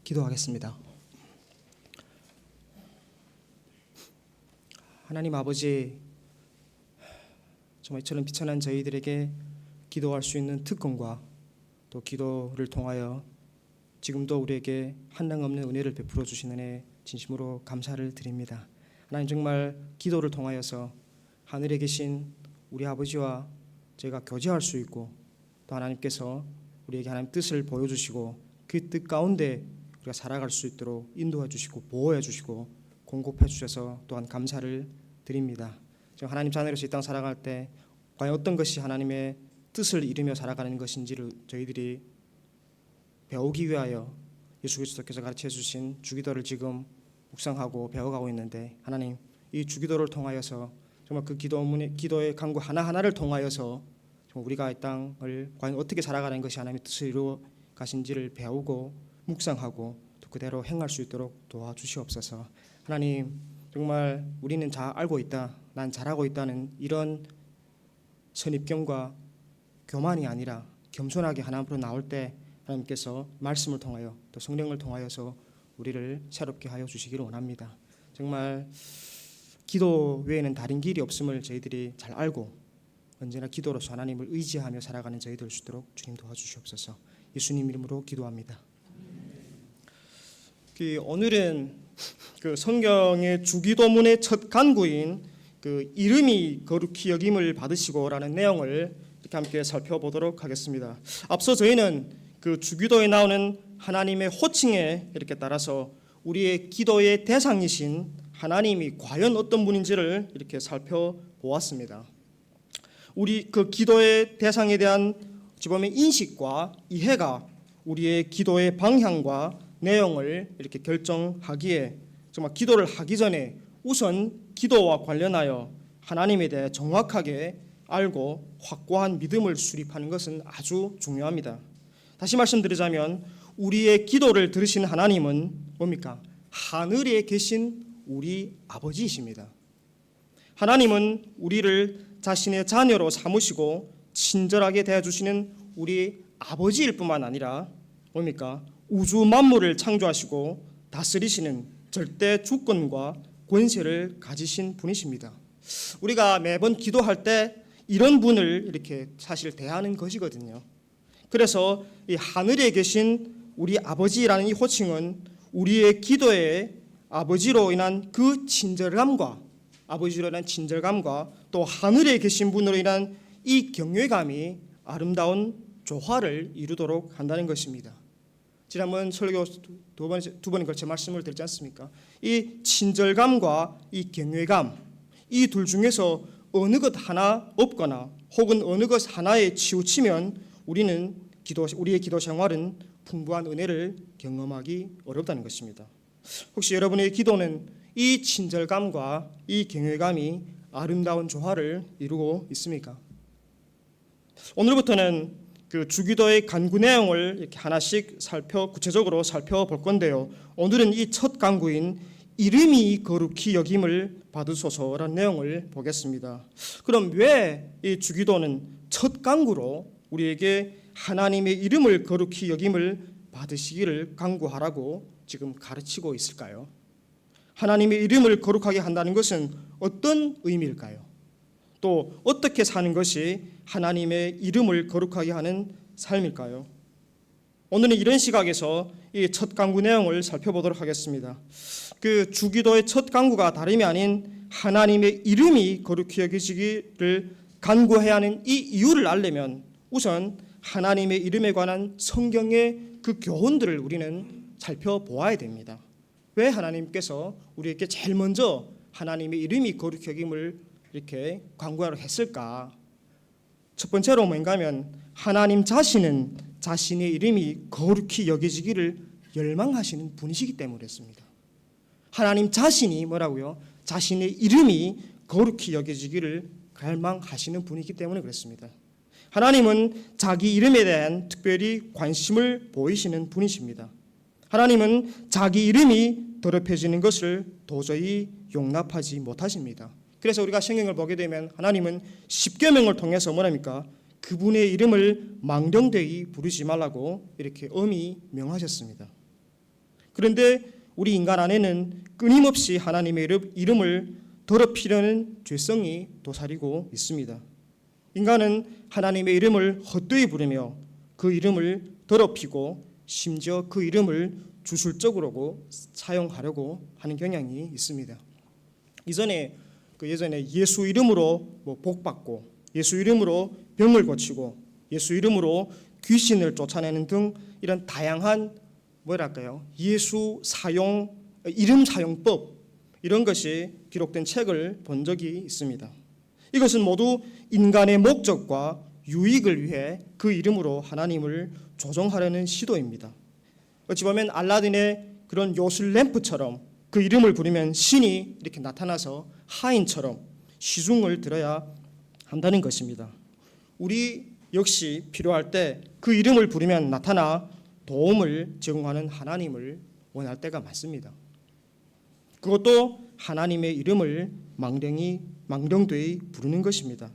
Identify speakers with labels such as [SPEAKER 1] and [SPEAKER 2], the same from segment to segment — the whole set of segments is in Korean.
[SPEAKER 1] 기도하겠습니다. 하나님 아버지, 정말 이처럼 비천한 저희들에게 기도할 수 있는 특권과 또 기도를 통하여 지금도 우리에게 한량없는 은혜를 베풀어 주시는 애 진심으로 감사를 드립니다. 하나님, 정말 기도를 통하여서 하늘에 계신 우리 아버지와 저희가 교제할 수 있고, 또 하나님께서 우리에게 하나님 뜻을 보여주시고 그 뜻 가운데 우리가 살아갈 수 있도록 인도해 주시고 보호해 주시고 공급해 주셔서 또한 감사를 드립니다. 지금 하나님 자녀로서 이 땅 살아갈 때 과연 어떤 것이 하나님의 뜻을 이루며 살아가는 것인지를 저희들이 배우기 위하여 예수 그리스도께서 가르쳐 주신 주기도를 지금 묵상하고 배워가고 있는데, 하나님, 이 주기도를 통하여서 정말 그 기도의 강구 하나하나를 통하여서 정말 우리가 이 땅을 과연 어떻게 살아가는 것이 하나님의 뜻을 이루어 가신지를 배우고 묵상하고 또 그대로 행할 수 있도록 도와주시옵소서. 하나님, 정말 우리는 잘 알고 있다, 난 잘하고 있다는 이런 선입견과 교만이 아니라 겸손하게 하나님 앞으로 나올 때 하나님께서 말씀을 통하여 또 성령을 통하여서 우리를 새롭게 하여 주시기를 원합니다. 정말 기도 외에는 다른 길이 없음을 저희들이 잘 알고 언제나 기도로서 하나님을 의지하며 살아가는 저희 될 수 있도록 주님 도와주시옵소서. 예수님 이름으로 기도합니다. 오늘은 그 성경의 주기도문의 첫 간구인 그 이름이 거룩히 여김을 받으시고라는 내용을 이렇게 함께 살펴보도록 하겠습니다. 앞서 저희는 그 주기도에 나오는 하나님의 호칭에 이렇게 따라서 우리의 기도의 대상이신 하나님이 과연 어떤 분인지를 이렇게 살펴보았습니다. 우리 그 기도의 대상에 대한 지금의 인식과 이해가 우리의 기도의 방향과 내용을 이렇게 결정하기에 정말 기도를 하기 전에 우선 기도와 관련하여 하나님에 대해 정확하게 알고 확고한 믿음을 수립하는 것은 아주 중요합니다. 다시 말씀드리자면 우리의 기도를 들으신 하나님은 뭡니까? 하늘에 계신 우리 아버지이십니다. 하나님은 우리를 자신의 자녀로 삼으시고 친절하게 대해주시는 우리 아버지일 뿐만 아니라 뭡니까? 우주 만물을 창조하시고 다스리시는 절대 주권과 권세를 가지신 분이십니다. 우리가 매번 기도할 때 이런 분을 이렇게 사실 대하는 것이거든요. 그래서 이 하늘에 계신 우리 아버지라는 이 호칭은 우리의 기도의 아버지로 인한 그 친절감과 또 하늘에 계신 분으로 인한 이 경외감이 아름다운 조화를 이루도록 한다는 것입니다. 지난번 설교 두 번에 걸쳐 말씀을 드렸지 않습니까? 이 친절감과 이 경외감, 이 둘 중에서 어느 것 하나 없거나 혹은 어느 것 하나에 치우치면 우리의 기도 생활은 풍부한 은혜를 경험하기 어렵다는 것입니다. 혹시 여러분의 기도는 이 친절감과 이 경외감이 아름다운 조화를 이루고 있습니까? 오늘부터는 그 주기도의 간구 내용을 이렇게 하나씩 구체적으로 살펴볼 건데요. 오늘은 이 첫 간구인 이름이 거룩히 여김을 받으소서라는 내용을 보겠습니다. 그럼 왜 이 주기도는 첫 간구로 우리에게 하나님의 이름을 거룩히 여김을 받으시기를 간구하라고 지금 가르치고 있을까요? 하나님의 이름을 거룩하게 한다는 것은 어떤 의미일까요? 또 어떻게 사는 것이 하나님의 이름을 거룩하게 하는 삶일까요? 오늘은 이런 시각에서 이 첫 간구 내용을 살펴보도록 하겠습니다. 그 주기도의 첫 간구가 다름이 아닌 하나님의 이름이 거룩히 여기시기를 간구해야 하는 이 이유를 알려면 우선 하나님의 이름에 관한 성경의 그 교훈들을 우리는 살펴보아야 됩니다. 왜 하나님께서 우리에게 제일 먼저 하나님의 이름이 거룩히 여김을 이렇게 간구하러 했을까? 첫 번째로 뭔가 하면 하나님 자신은 자신의 이름이 거룩히 여겨지기를 열망하시는 분이시기 때문에 그랬습니다. 하나님 자신이 뭐라고요? 자신의 이름이 거룩히 여겨지기를 갈망하시는 분이기 때문에 그랬습니다. 하나님은 자기 이름에 대한 특별히 관심을 보이시는 분이십니다. 하나님은 자기 이름이 더럽혀지는 것을 도저히 용납하지 못하십니다. 그래서 우리가 성경을 보게 되면 하나님은 십계명을 통해서 뭐랍니까? 그분의 이름을 망령되이 부르지 말라고 이렇게 엄히 명하셨습니다. 그런데 우리 인간 안에는 끊임없이 하나님의 이름을 더럽히려는 죄성이 도사리고 있습니다. 인간은 하나님의 이름을 헛되이 부르며 그 이름을 더럽히고 심지어 그 이름을 주술적으로 사용하려고 하는 경향이 있습니다. 예전에 예수 이름으로 복 받고 예수 이름으로 병을 고치고 예수 이름으로 귀신을 쫓아내는 등 이런 다양한 예수 사용 이름 사용법 이런 것이 기록된 책을 본 적이 있습니다. 이것은 모두 인간의 목적과 유익을 위해 그 이름으로 하나님을 조종하려는 시도입니다. 어찌 보면 알라딘의 그런 요술 램프처럼 그 이름을 부르면 신이 이렇게 나타나서 하인처럼 시중을 들어야 한다는 것입니다. 우리 역시 필요할 때 그 이름을 부르면 나타나 도움을 제공하는 하나님을 원할 때가 많습니다. 그것도 하나님의 이름을 망령되이 부르는 것입니다.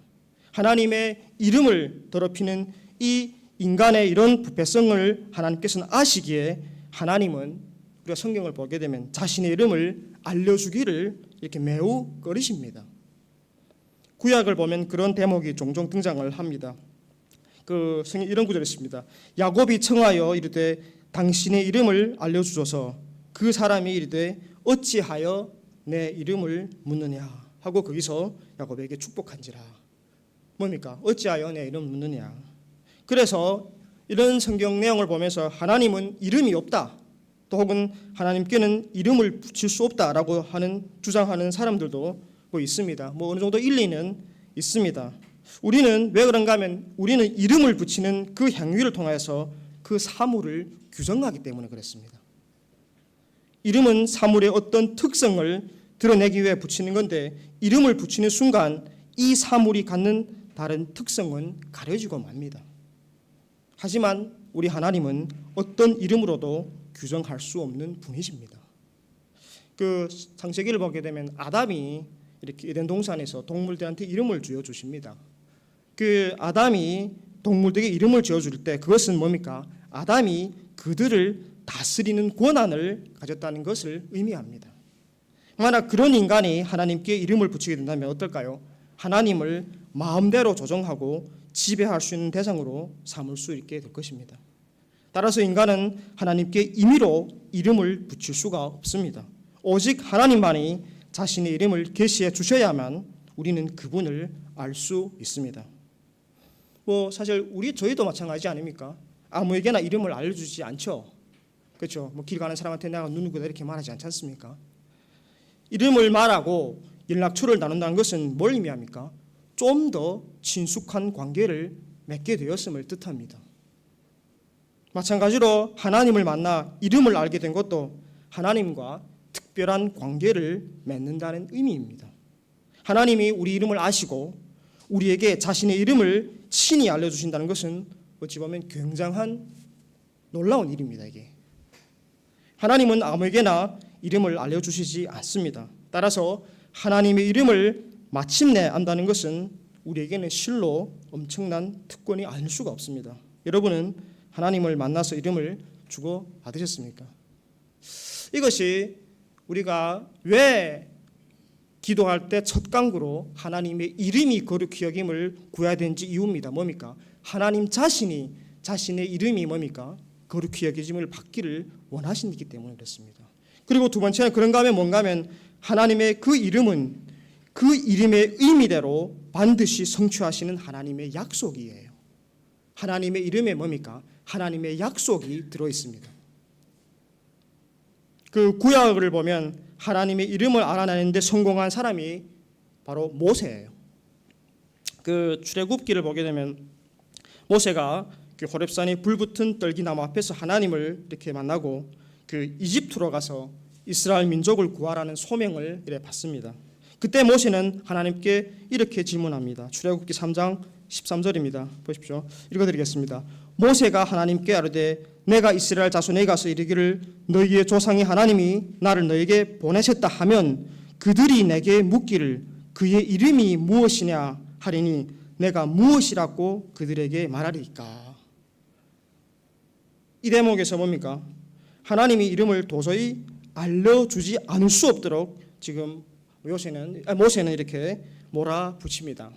[SPEAKER 1] 하나님의 이름을 더럽히는 이 인간의 이런 부패성을 하나님께서는 아시기에 하나님은 우리가 성경을 보게 되면 자신의 이름을 알려주기를 이렇게 매우 꺼리십니다. 구약을 보면 그런 대목이 종종 등장을 합니다. 그 성경 이런 구절이 있습니다. 야곱이 청하여 이르되 당신의 이름을 알려주소서. 그 사람이 이르되 어찌하여 내 이름을 묻느냐 하고 거기서 야곱에게 축복한지라. 뭡니까? 어찌하여 내 이름을 묻느냐. 그래서 이런 성경 내용을 보면서 하나님은 이름이 없다, 또 혹은 하나님께는 이름을 붙일 수 없다라고 주장하는 사람들도 있습니다. 어느 정도 일리는 있습니다. 우리는 왜 그런가 하면 우리는 이름을 붙이는 그 행위를 통해서 그 사물을 규정하기 때문에 그렇습니다. 이름은 사물의 어떤 특성을 드러내기 위해 붙이는 건데 이름을 붙이는 순간 이 사물이 갖는 다른 특성은 가려지고 맙니다. 하지만 우리 하나님은 어떤 이름으로도 규정할 수 없는 분이십니다. 그 창세기를 보게 되면 아담이 이렇게 에덴 동산에서 동물들한테 이름을 지어 주십니다. 그 아담이 동물들에게 이름을 지어 줄 때 그것은 뭡니까? 아담이 그들을 다스리는 권한을 가졌다는 것을 의미합니다. 만약 그런 인간이 하나님께 이름을 붙이게 된다면 어떨까요? 하나님을 마음대로 조종하고 지배할 수 있는 대상으로 삼을 수 있게 될 것입니다. 따라서 인간은 하나님께 임의로 이름을 붙일 수가 없습니다. 오직 하나님만이 자신의 이름을 계시해 주셔야만 우리는 그분을 알 수 있습니다. 사실 저희도 마찬가지 아닙니까? 아무에게나 이름을 알려주지 않죠. 그렇죠? 길 가는 사람한테 내가 누구다 이렇게 말하지 않지 않습니까? 이름을 말하고 연락처를 나눈다는 것은 뭘 의미합니까? 좀 더 친숙한 관계를 맺게 되었음을 뜻합니다. 마찬가지로 하나님을 만나 이름을 알게 된 것도 하나님과 특별한 관계를 맺는다는 의미입니다. 하나님이 우리 이름을 아시고 우리에게 자신의 이름을 친히 알려주신다는 것은 어찌 보면 굉장한 놀라운 일입니다. 이게 하나님은 아무에게나 이름을 알려주시지 않습니다. 따라서 하나님의 이름을 마침내 안다는 것은 우리에게는 실로 엄청난 특권이 아닐 수가 없습니다. 여러분은 하나님을 만나서 이름을 주고 받으셨습니까? 이것이 우리가 왜 기도할 때 첫 강구로 하나님의 이름이 거룩히 여김을 구해야 되는지 이유입니다. 뭡니까? 하나님 자신이 자신의 이름이 뭡니까? 거룩히 여김을 받기를 원하시기 때문에 그렇습니다. 그리고 두 번째는 그런가 하면 뭔가 하면 하나님의 그 이름은 그 이름의 의미대로 반드시 성취하시는 하나님의 약속이에요. 하나님의 이름에 뭡니까? 하나님의 약속이 들어있습니다. 그 구약을 보면 하나님의 이름을 알아내는데 성공한 사람이 바로 모세예요. 그 출애굽기를 보게 되면 모세가 그 호렙산의 불붙은 떨기나무 앞에서 하나님을 이렇게 만나고 그 이집트로 가서 이스라엘 민족을 구하라는 소명을 이래 받습니다. 그때 모세는 하나님께 이렇게 질문합니다. 출애굽기 3장 13절입니다. 보십시오. 읽어드리겠습니다. 모세가 하나님께 아뢰되 내가 이스라엘 자손에게 가서 이르기를 너희의 조상의 하나님이 나를 너에게 보내셨다 하면 그들이 내게 묻기를 그의 이름이 무엇이냐 하리니 내가 무엇이라고 그들에게 말하리까. 이 대목에서 뭡니까? 하나님의 이름을 도저히 알려주지 않을 수 없도록 지금 모세는 이렇게 몰아붙입니다.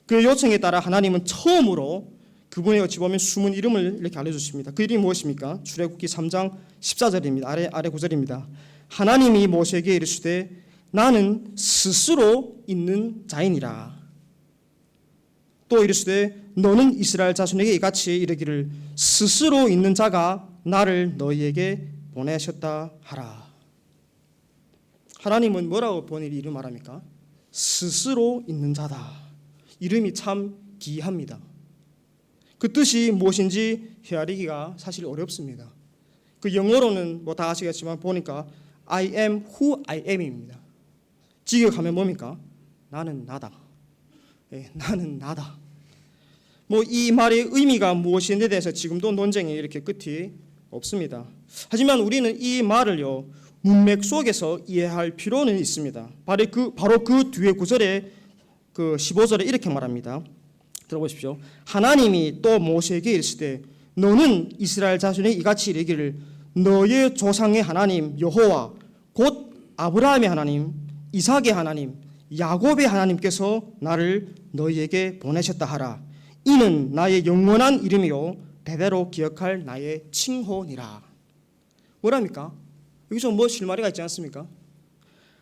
[SPEAKER 1] 그 요청에 따라 하나님은 처음으로 그분의 어찌 보면 숨은 이름을 이렇게 알려주십니다. 그 이름이 무엇입니까? 출애굽기 3장 14절입니다. 아래 구절입니다. 하나님이 모세에게 이르시되 나는 스스로 있는 자이니라. 또 이르시되 너는 이스라엘 자손에게 이같이 이르기를 스스로 있는 자가 나를 너희에게 보내셨다 하라. 하나님은 뭐라고 본인의 이름 말합니까? 스스로 있는 자다. 이름이 참 기이합니다. 그 뜻이 무엇인지 헤아리기가 사실 어렵습니다. 그 영어로는 뭐 다 아시겠지만 보니까 I am who I am입니다. 직역하면 뭡니까? 나는 나다. 나는 나다. 뭐 이 말의 의미가 무엇인지에 대해서 지금도 논쟁이 이렇게 끝이 없습니다. 하지만 우리는 이 말을요 문맥 속에서 이해할 필요는 있습니다. 바로 그 뒤에 구절에 그 15절에 이렇게 말합니다. 들어보십시오. 하나님이 또 모세에게 이르시되 너는 이스라엘 자손에 이같이 이르기를 너의 조상의 하나님 여호와 곧 아브라함의 하나님 이삭의 하나님 야곱의 하나님께서 나를 너희에게 보내셨다 하라. 이는 나의 영원한 이름이요 대대로 기억할 나의 칭호니라. 뭐랍니까? 여기서 뭐 실마리가 있지 않습니까?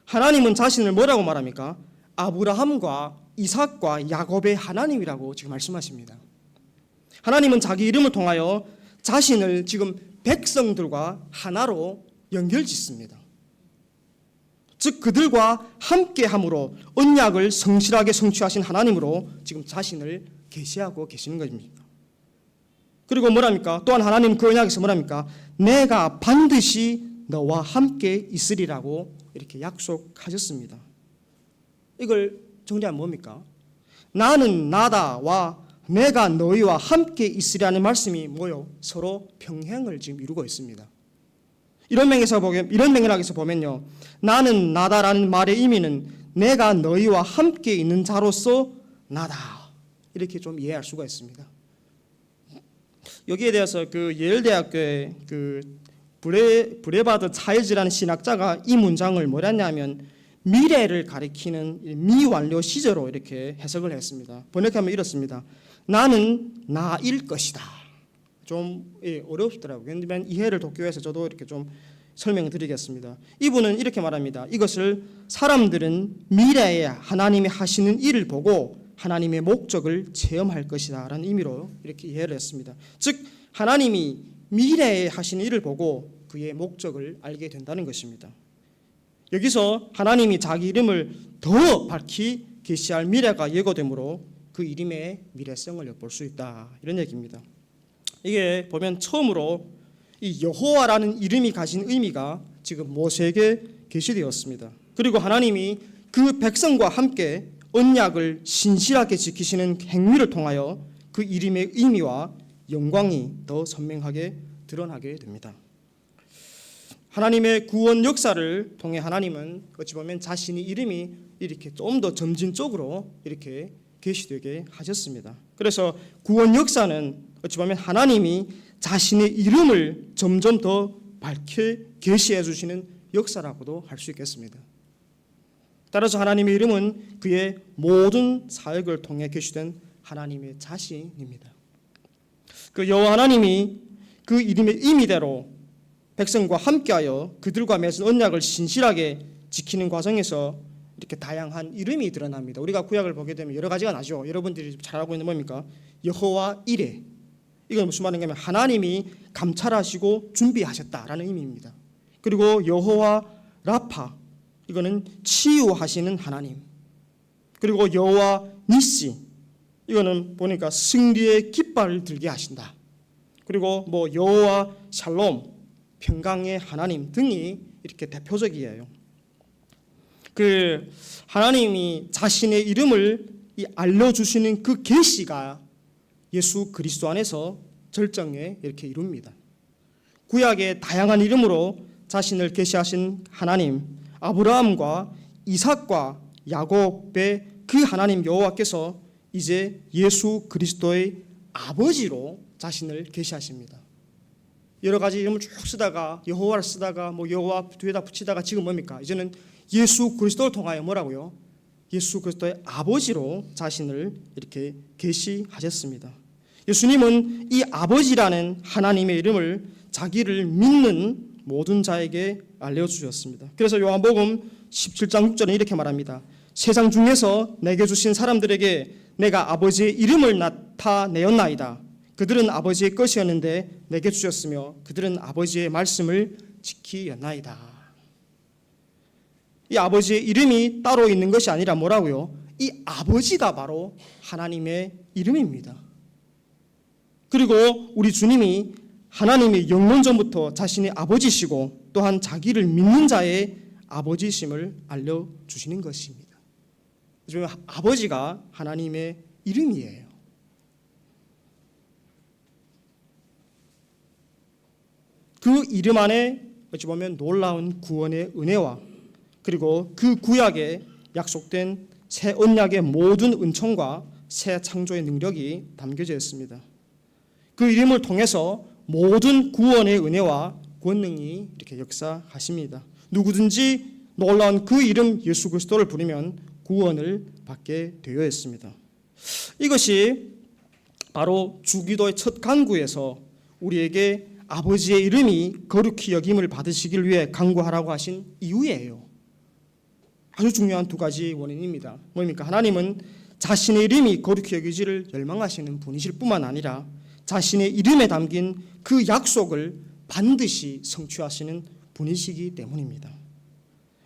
[SPEAKER 1] 하나님은 자신을 뭐라고 말합니까? 아브라함과 이삭과 야곱의 하나님이라고 지금 말씀하십니다. 하나님은 자기 이름을 통하여 자신을 지금 백성들과 하나로 연결짓습니다. 즉 그들과 함께함으로 언약을 성실하게 성취하신 하나님으로 지금 자신을 계시하고 계시는 것입니다. 그리고 뭐랍니까? 또한 하나님 그 언약에서 뭐랍니까? 내가 반드시 너와 함께 있으리라고 이렇게 약속하셨습니다. 이걸 정리하면 뭡니까? 나는 나다와 내가 너희와 함께 있으리라는 말씀이 뭐요? 서로 평행을 지금 이루고 있습니다. 이런 맥락에서 보면요, 나는 나다라는 말의 의미는 내가 너희와 함께 있는 자로서 나다 이렇게 좀 이해할 수가 있습니다. 여기에 대해서 그 예일대학교의 그 브레바드 차일즈라는 신학자가 이 문장을 뭐랬냐면 미래를 가리키는 미완료 시제로 이렇게 해석을 했습니다. 번역하면 이렇습니다. 나는 나일 것이다. 좀 어렵더라고요. 그런데 이해를 돕기 위해서 저도 이렇게 좀 설명드리겠습니다. 이분은 이렇게 말합니다. 이것을 사람들은 미래에 하나님이 하시는 일을 보고 하나님의 목적을 체험할 것이다 라는 의미로 이렇게 이해를 했습니다. 즉 하나님이 미래에 하시는 일을 보고 그의 목적을 알게 된다는 것입니다. 여기서 하나님이 자기 이름을 더 밝히 계시할 미래가 예고되므로 그 이름의 미래성을 엿볼 수 있다 이런 얘기입니다. 이게 보면 처음으로 이 여호와라는 이름이 가진 의미가 지금 모세에게 계시되었습니다. 그리고 하나님이 그 백성과 함께 언약을 신실하게 지키시는 행위를 통하여 그 이름의 의미와 영광이 더 선명하게 드러나게 됩니다. 하나님의 구원 역사를 통해 하나님은 어찌 보면 자신의 이름이 이렇게 좀 더 점진적으로 이렇게 계시되게 하셨습니다. 그래서 구원 역사는 어찌 보면 하나님이 자신의 이름을 점점 더 밝게 계시해 주시는 역사라고도 할 수 있겠습니다. 따라서 하나님의 이름은 그의 모든 사역을 통해 계시된 하나님의 자신입니다. 그 여호와 하나님이 그 이름의 의미대로 백성과 함께하여 그들과 맺은 언약을 신실하게 지키는 과정에서 이렇게 다양한 이름이 드러납니다. 우리가 구약을 보게 되면 여러 가지가 나죠. 여러분들이 잘 알고 있는 뭡니까? 여호와 이레. 이건 무슨 말인가 하면 하나님이 감찰하시고 준비하셨다라는 의미입니다. 그리고 여호와 라파. 이거는 치유하시는 하나님. 그리고 여호와 니시. 이거는 보니까 승리의 깃발을 들게 하신다. 그리고 뭐 여호와 샬롬. 평강의 하나님 등이 이렇게 대표적이에요. 그 하나님이 자신의 이름을 알려주시는 그 계시가 예수 그리스도 안에서 절정에 이렇게 이룹니다. 구약의 다양한 이름으로 자신을 계시하신 하나님, 아브라함과 이삭과 야곱의 그 하나님 여호와께서 이제 예수 그리스도의 아버지로 자신을 계시하십니다. 여러 가지 이름을 쭉 쓰다가 여호와를 쓰다가 뭐 여호와 뒤에다 붙이다가 지금 뭡니까? 이제는 예수 그리스도를 통하여 뭐라고요? 예수 그리스도의 아버지로 자신을 이렇게 계시하셨습니다. 예수님은 이 아버지라는 하나님의 이름을 자기를 믿는 모든 자에게 알려주셨습니다. 그래서 요한복음 17장 6절에 이렇게 말합니다. 세상 중에서 내게 주신 사람들에게 내가 아버지의 이름을 나타내었나이다. 그들은 아버지의 것이었는데 내게 주셨으며 그들은 아버지의 말씀을 지키었나이다. 이 아버지의 이름이 따로 있는 것이 아니라 뭐라고요? 이 아버지가 바로 하나님의 이름입니다. 그리고 우리 주님이 하나님이 영원전부터 자신의 아버지시고 또한 자기를 믿는 자의 아버지심을 알려주시는 것입니다. 아버지가 하나님의 이름이에요. 그 이름 안에 어찌 보면 놀라운 구원의 은혜와 그리고 그 구약에 약속된 새 언약의 모든 은총과 새 창조의 능력이 담겨져 있습니다. 그 이름을 통해서 모든 구원의 은혜와 권능이 이렇게 역사하십니다. 누구든지 놀라운 그 이름 예수 그리스도를 부르면 구원을 받게 되어 있습니다. 이것이 바로 주기도의 첫 간구에서 우리에게 아버지의 이름이 거룩히 여김을 받으시길 위해 간구하라고 하신 이유예요. 아주 중요한 두 가지 원인입니다. 뭡니까? 하나님은 자신의 이름이 거룩히 여기지를 열망하시는 분이실 뿐만 아니라 자신의 이름에 담긴 그 약속을 반드시 성취하시는 분이시기 때문입니다.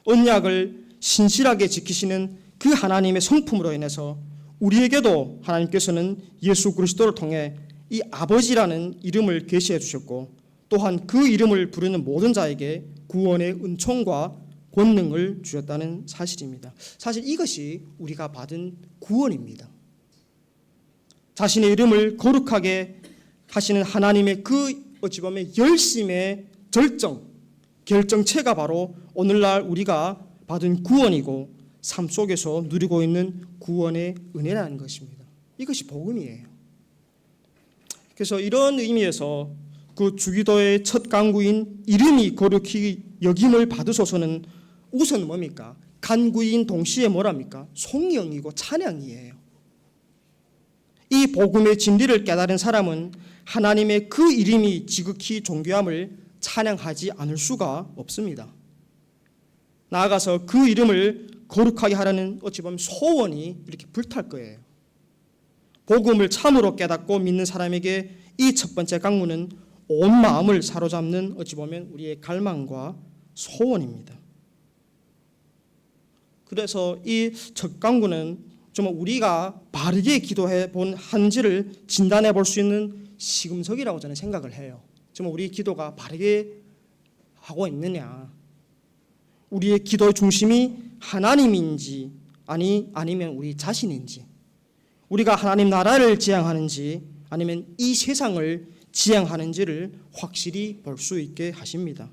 [SPEAKER 1] 언약을 신실하게 지키시는 그 하나님의 성품으로 인해서 우리에게도 하나님께서는 예수 그리스도를 통해 이 아버지라는 이름을 계시해 주셨고 또한 그 이름을 부르는 모든 자에게 구원의 은총과 권능을 주셨다는 사실입니다. 사실 이것이 우리가 받은 구원입니다. 자신의 이름을 거룩하게 하시는 하나님의 그 어찌 보면 열심의 결정체가 바로 오늘날 우리가 받은 구원이고 삶 속에서 누리고 있는 구원의 은혜라는 것입니다. 이것이 복음이에요. 그래서 이런 의미에서 그 주기도의 첫 간구인 이름이 거룩히 여김을 받으소서는 우선 뭡니까? 간구인 동시에 뭐랍니까? 송영이고 찬양이에요. 이 복음의 진리를 깨달은 사람은 하나님의 그 이름이 지극히 존귀함을 찬양하지 않을 수가 없습니다. 나아가서 그 이름을 거룩하게 하라는 어찌 보면 소원이 이렇게 불탈 거예요. 복음을 참으로 깨닫고 믿는 사람에게 이 첫 번째 강구는 온 마음을 사로잡는 어찌 보면 우리의 갈망과 소원입니다. 그래서 이 첫 강구는 정말 우리가 바르게 기도해 본 한지를 진단해 볼 수 있는 시금석이라고 저는 생각을 해요. 정말 우리 기도가 바르게 하고 있느냐, 우리의 기도의 중심이 하나님인지 아니면 우리 자신인지, 우리가 하나님 나라를 지향하는지 아니면 이 세상을 지향하는지를 확실히 볼 수 있게 하십니다.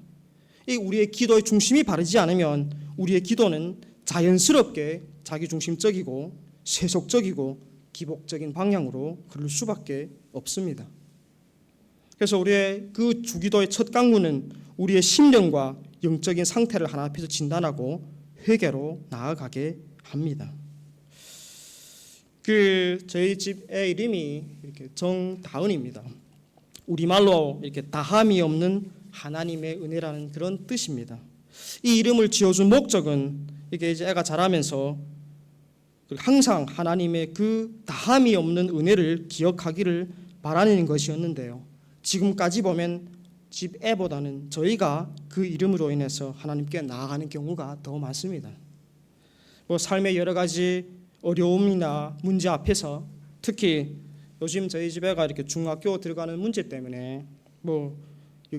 [SPEAKER 1] 이 우리의 기도의 중심이 바르지 않으면 우리의 기도는 자연스럽게 자기중심적이고 세속적이고 기복적인 방향으로 흐를 수밖에 없습니다. 그래서 우리의 그 주기도의 첫 강구는 우리의 심령과 영적인 상태를 하나 앞에서 진단하고 회개로 나아가게 합니다. 저희 집 애 이름이 이렇게 정다은입니다. 우리말로 이렇게 다함이 없는 하나님의 은혜라는 그런 뜻입니다. 이 이름을 지어준 목적은 이게 이제 애가 자라면서 항상 하나님의 그 다함이 없는 은혜를 기억하기를 바라는 것이었는데요. 지금까지 보면 집 애보다는 저희가 그 이름으로 인해서 하나님께 나아가는 경우가 더 많습니다. 삶의 여러 가지 어려움이나 문제 앞에서 특히 요즘 저희 집 애가 이렇게 중학교 들어가는 문제 때문에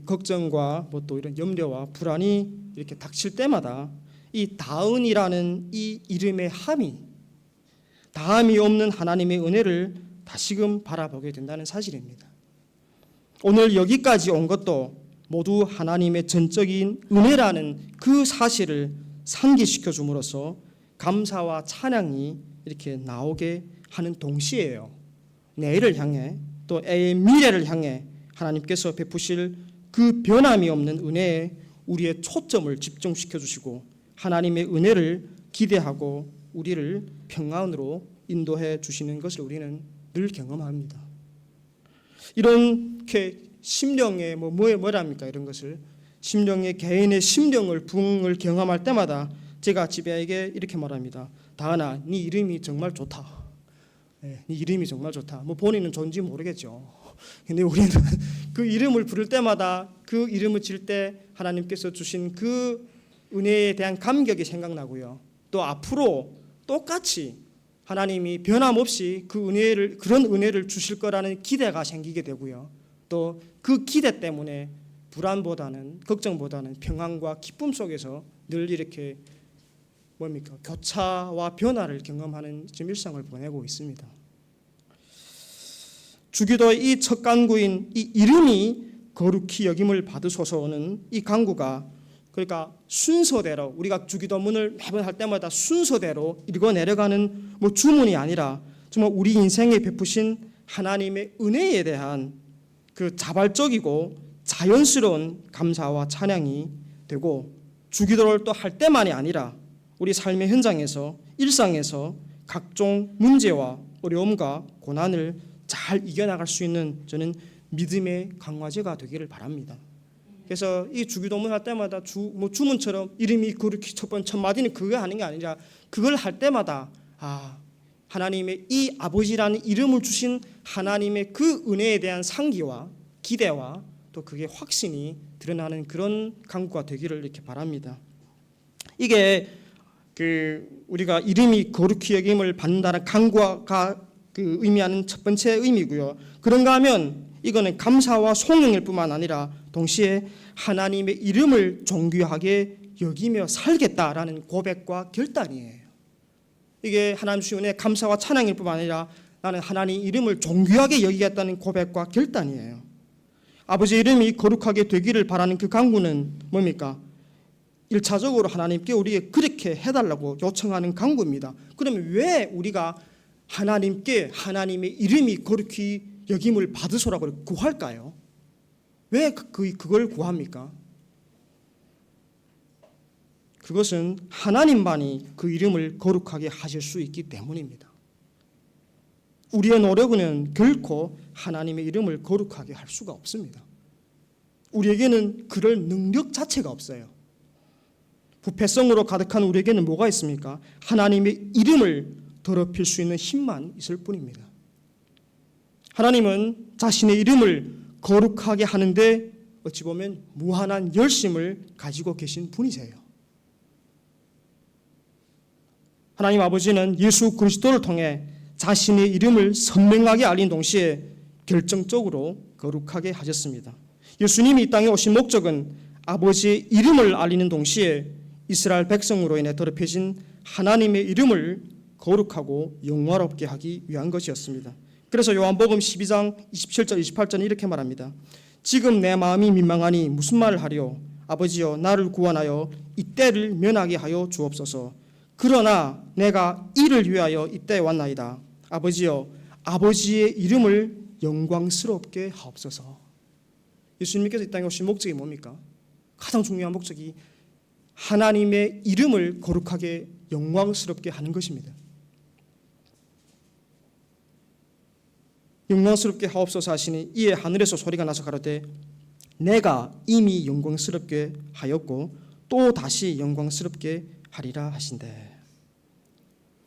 [SPEAKER 1] 걱정과 또 이런 염려와 불안이 이렇게 닥칠 때마다 이 다은이라는 이 이름의 다함이 없는 하나님의 은혜를 다시금 바라보게 된다는 사실입니다. 오늘 여기까지 온 것도 모두 하나님의 전적인 은혜라는 그 사실을 상기시켜 줌으로써 감사와 찬양이 이렇게 나오게 하는 동시에요. 내일을 향해 또 애의 미래를 향해 하나님께서 베푸실 그 변함이 없는 은혜에 우리의 초점을 집중시켜 주시고 하나님의 은혜를 기대하고 우리를 평안으로 인도해 주시는 것을 우리는 늘 경험합니다. 이렇게 심령의 뭐랍니까 이런 것을 심령의 개인의 심령을 부흥을 경험할 때마다 제가 지배에게 이렇게 말합니다. 다은아, 네 이름이 정말 좋다. 네 이름이 정말 좋다. 본인은 좋은지 모르겠죠. 근데 우리는 그 이름을 부를 때마다 그 이름을 질 때 하나님께서 주신 그 은혜에 대한 감격이 생각나고요. 또 앞으로 똑같이 하나님이 변함없이 그런 은혜를 주실 거라는 기대가 생기게 되고요. 또 그 기대 때문에 불안보다는 걱정보다는 평안과 기쁨 속에서 늘 이렇게 교차와 변화를 경험하는 지금 일상을 보내고 있습니다. 주기도의 이 첫 간구인 이 이름이 거룩히 여김을 받으소서는 이 간구가 그러니까 순서대로 우리가 주기도문을 매번 할 때마다 순서대로 읽어 내려가는 주문이 아니라 정말 우리 인생에 베푸신 하나님의 은혜에 대한 그 자발적이고 자연스러운 감사와 찬양이 되고 주기도를 또 할 때만이 아니라 우리 삶의 현장에서 일상에서 각종 문제와 어려움과 고난을 잘 이겨나갈 수 있는 저는 믿음의 강화제가 되기를 바랍니다. 그래서 이 주기도문 할 때마다 주문처럼 이름이 그렇게 첫 마디는 그거 하는 게 아니라 그걸 할 때마다 하나님의 이 아버지라는 이름을 주신 하나님의 그 은혜에 대한 상기와 기대와 또 그게 확신이 드러나는 그런 간구가 되기를 이렇게 바랍니다. 이게 우리가 이름이 거룩히 여김을 받는다는 간구가 의미하는 첫 번째 의미고요. 그런가 하면 이거는 감사와 송영일 뿐만 아니라 동시에 하나님의 이름을 존귀하게 여기며 살겠다라는 고백과 결단이에요. 이게 하나님 주신 은혜 감사와 찬양일 뿐만 아니라 나는 하나님 이름을 존귀하게 여기겠다는 고백과 결단이에요. 아버지 이름이 거룩하게 되기를 바라는 그 간구는 뭡니까? 1차적으로 하나님께 우리에게 그렇게 해달라고 요청하는 간구입니다. 그러면 왜 우리가 하나님께 하나님의 이름이 거룩히 여김을 받으소라고 구할까요? 왜 그걸 구합니까? 그것은 하나님만이 그 이름을 거룩하게 하실 수 있기 때문입니다. 우리의 노력은 결코 하나님의 이름을 거룩하게 할 수가 없습니다. 우리에게는 그럴 능력 자체가 없어요. 부패성으로 가득한 우리에게는 뭐가 있습니까? 하나님의 이름을 더럽힐 수 있는 힘만 있을 뿐입니다. 하나님은 자신의 이름을 거룩하게 하는데 어찌 보면 무한한 열심을 가지고 계신 분이세요. 하나님 아버지는 예수 그리스도를 통해 자신의 이름을 선명하게 알린 동시에 결정적으로 거룩하게 하셨습니다. 예수님이 이 땅에 오신 목적은 아버지의 이름을 알리는 동시에 이스라엘 백성으로 인해 더럽혀진 하나님의 이름을 거룩하고 영화롭게 하기 위한 것이었습니다. 그래서 요한복음 12장 27절 28절은 이렇게 말합니다. 지금 내 마음이 민망하니 무슨 말을 하리요? 아버지여 나를 구원하여 이 때를 면하게 하여 주옵소서. 그러나 내가 이를 위하여 이때에 왔나이다. 아버지여 아버지의 이름을 영광스럽게 하옵소서. 예수님께서 이 땅에 오신 목적이 뭡니까? 가장 중요한 목적이 하나님의 이름을 거룩하게 영광스럽게 하는 것입니다. 영광스럽게 하옵소서 하시니 이에 하늘에서 소리가 나서 가로되 내가 이미 영광스럽게 하였고 또 다시 영광스럽게 하리라 하신대.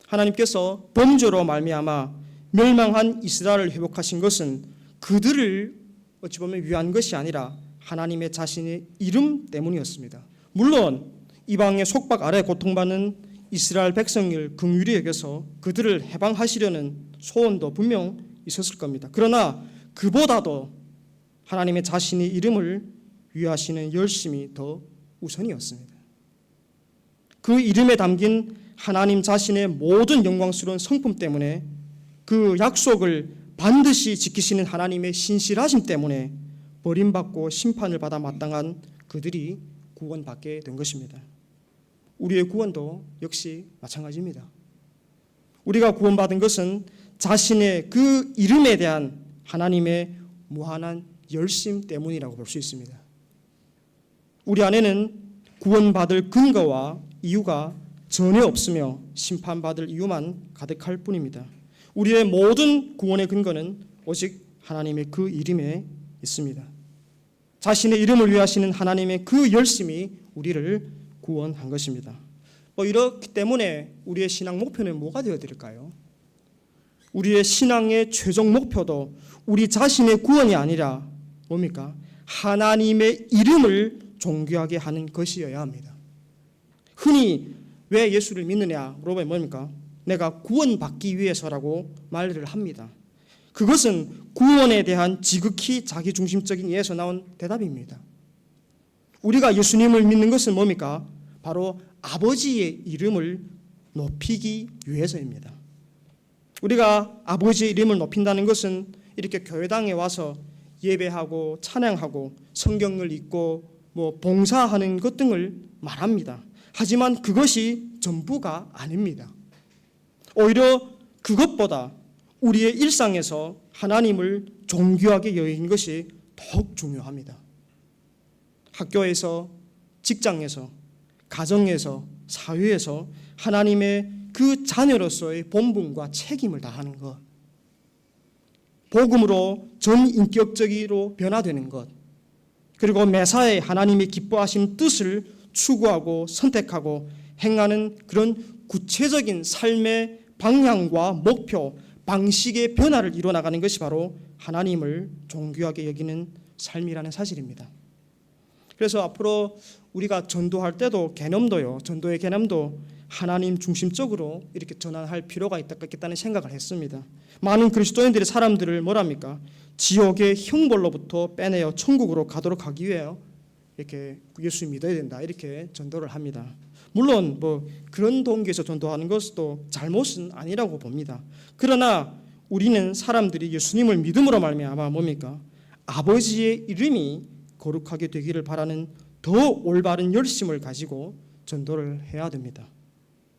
[SPEAKER 1] 하나님께서 범죄로 말미암아 멸망한 이스라엘을 회복하신 것은 그들을 어찌 보면 위한 것이 아니라 하나님의 자신의 이름 때문이었습니다. 물론 이방의 속박 아래 고통받는 이스라엘 백성을 긍휼히 여겨서 그들을 해방하시려는 소원도 분명 있었을 겁니다. 그러나 그보다도 하나님의 자신의 이름을 위하시는 열심이 더 우선이었습니다. 그 이름에 담긴 하나님 자신의 모든 영광스러운 성품 때문에 그 약속을 반드시 지키시는 하나님의 신실하심 때문에 버림받고 심판을 받아 마땅한 그들이 구원받게 된 것입니다. 우리의 구원도 역시 마찬가지입니다. 우리가 구원받은 것은 자신의 그 이름에 대한 하나님의 무한한 열심 때문이라고 볼 수 있습니다. 우리 안에는 구원받을 근거와 이유가 전혀 없으며 심판받을 이유만 가득할 뿐입니다. 우리의 모든 구원의 근거는 오직 하나님의 그 이름에 있습니다. 자신의 이름을 위해 하시는 하나님의 그 열심이 우리를 구원한 것입니다. 이렇기 때문에 우리의 신앙 목표는 뭐가 되어야 될까요? 우리의 신앙의 최종 목표도 우리 자신의 구원이 아니라 뭡니까? 하나님의 이름을 존귀하게 하는 것이어야 합니다. 흔히 왜 예수를 믿느냐 물어보면 뭡니까? 내가 구원받기 위해서라고 말을 합니다. 그것은 구원에 대한 지극히 자기중심적인 이해에서 나온 대답입니다. 우리가 예수님을 믿는 것은 뭡니까? 바로 아버지의 이름을 높이기 위해서입니다. 우리가 아버지의 이름을 높인다는 것은 이렇게 교회당에 와서 예배하고 찬양하고 성경을 읽고 봉사하는 것 등을 말합니다. 하지만 그것이 전부가 아닙니다. 오히려 그것보다 우리의 일상에서 하나님을 존귀하게 여기는 것이 더욱 중요합니다. 학교에서, 직장에서, 가정에서, 사회에서 하나님의 그 자녀로서의 본분과 책임을 다하는 것, 복음으로 전인격적으로 변화되는 것, 그리고 매사에 하나님이 기뻐하시는 뜻을 추구하고 선택하고 행하는 그런 구체적인 삶의 방향과 목표, 방식의 변화를 이뤄나가는 것이 바로 하나님을 존귀하게 여기는 삶이라는 사실입니다. 그래서 앞으로 우리가 전도할 때도 전도의 개념도 하나님 중심적으로 이렇게 전환할 필요가 있겠다는 생각을 했습니다. 많은 그리스도인들이 사람들을 뭐랍니까? 지옥의 형벌로부터 빼내어 천국으로 가도록 하기 위해 이렇게 예수 믿어야 된다 이렇게 전도를 합니다. 물론 그런 동기에서 전도하는 것도 잘못은 아니라고 봅니다. 그러나 우리는 사람들이 예수님을 믿음으로 말미암아 뭡니까? 아버지의 이름이 거룩하게 되기를 바라는 더 올바른 열심을 가지고 전도를 해야 됩니다.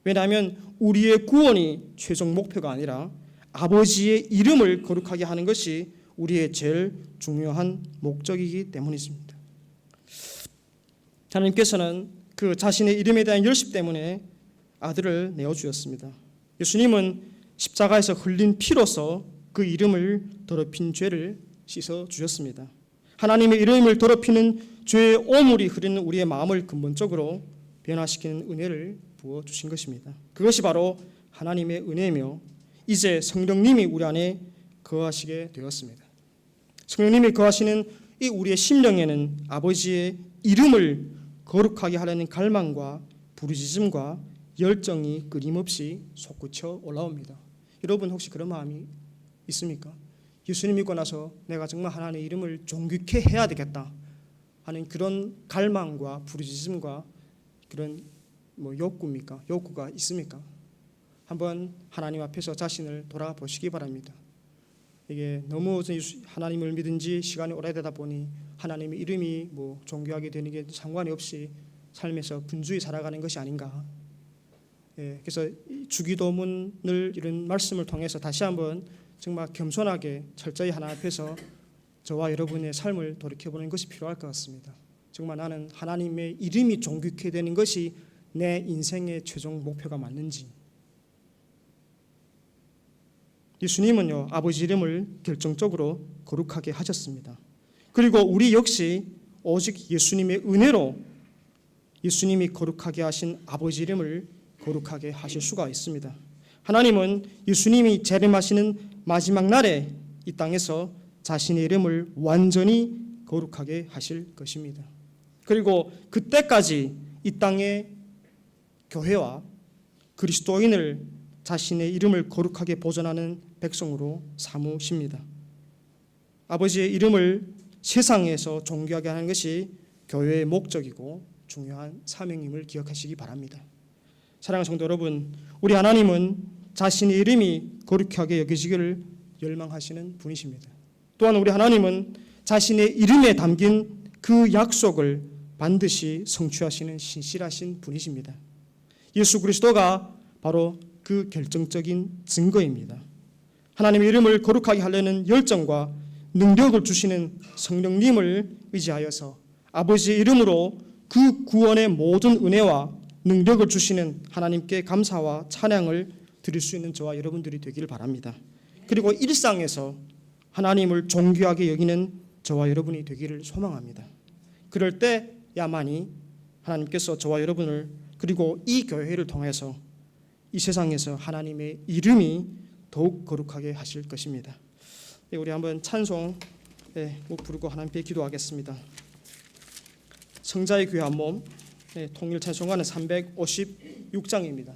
[SPEAKER 1] 왜냐하면 우리의 구원이 최종 목표가 아니라 아버지의 이름을 거룩하게 하는 것이 우리의 제일 중요한 목적이기 때문입니다. 하나님께서는 그 자신의 이름에 대한 열심 때문에 아들을 내어주셨습니다. 예수님은 십자가에서 흘린 피로서 그 이름을 더럽힌 죄를 씻어주셨습니다. 하나님의 이름을 더럽히는 죄의 오물이 흐르는 우리의 마음을 근본적으로 변화시키는 은혜를 부어주신 것입니다. 그것이 바로 하나님의 은혜이며 이제 성령님이 우리 안에 거하시게 되었습니다. 성령님이 거하시는 이 우리의 심령에는 아버지의 이름을 거룩하게 하려는 갈망과 부르짖음과 열정이 끊임없이 솟구쳐 올라옵니다. 여러분 혹시 그런 마음이 있습니까? 예수님 믿고 나서 내가 정말 하나님의 이름을 존귀케 해야 되겠다 하는 그런 갈망과 부르짖음과 그런 욕구입니까? 욕구가 있습니까? 한번 하나님 앞에서 자신을 돌아보시기 바랍니다. 이게 너무 하나님을 믿은 지 시간이 오래되다 보니 하나님의 이름이 존귀하게 되는 게 상관이 없이 삶에서 분주히 살아가는 것이 아닌가. 그래서 주기도문을 이런 말씀을 통해서 다시 한번 정말 겸손하게 철저히 하나님 앞에서 저와 여러분의 삶을 돌이켜보는 것이 필요할 것 같습니다. 정말 나는 하나님의 이름이 존귀케 되는 것이 내 인생의 최종 목표가 맞는지. 예수님은요 아버지 이름을 결정적으로 거룩하게 하셨습니다. 그리고 우리 역시 오직 예수님의 은혜로 예수님이 거룩하게 하신 아버지 이름을 거룩하게 하실 수가 있습니다. 하나님은 예수님이 재림하시는 마지막 날에 이 땅에서 자신의 이름을 완전히 거룩하게 하실 것입니다. 그리고 그때까지 이 땅의 교회와 그리스도인을 자신의 이름을 거룩하게 보존하는 백성으로 삼으십니다. 아버지의 이름을 세상에서 존귀하게 하는 것이 교회의 목적이고 중요한 사명임을 기억하시기 바랍니다. 사랑하는 성도 여러분, 우리 하나님은 자신의 이름이 거룩하게 여겨지기를 열망하시는 분이십니다. 또한 우리 하나님은 자신의 이름에 담긴 그 약속을 반드시 성취하시는 신실하신 분이십니다. 예수 그리스도가 바로 그 결정적인 증거입니다. 하나님의 이름을 거룩하게 하려는 열정과 능력을 주시는 성령님을 의지하여서 아버지의 이름으로 그 구원의 모든 은혜와 능력을 주시는 하나님께 감사와 찬양을 드릴 수 있는 저와 여러분들이 되기를 바랍니다. 그리고 일상에서 하나님을 존귀하게 여기는 저와 여러분이 되기를 소망합니다. 그럴 때야만이 하나님께서 저와 여러분을 그리고 이 교회를 통해서 이 세상에서 하나님의 이름이 더욱 거룩하게 하실 것입니다. 우리 한번 찬송 부르고 하나님께 기도하겠습니다. 성자의 귀한 몸 통일 찬송가는 356장입니다.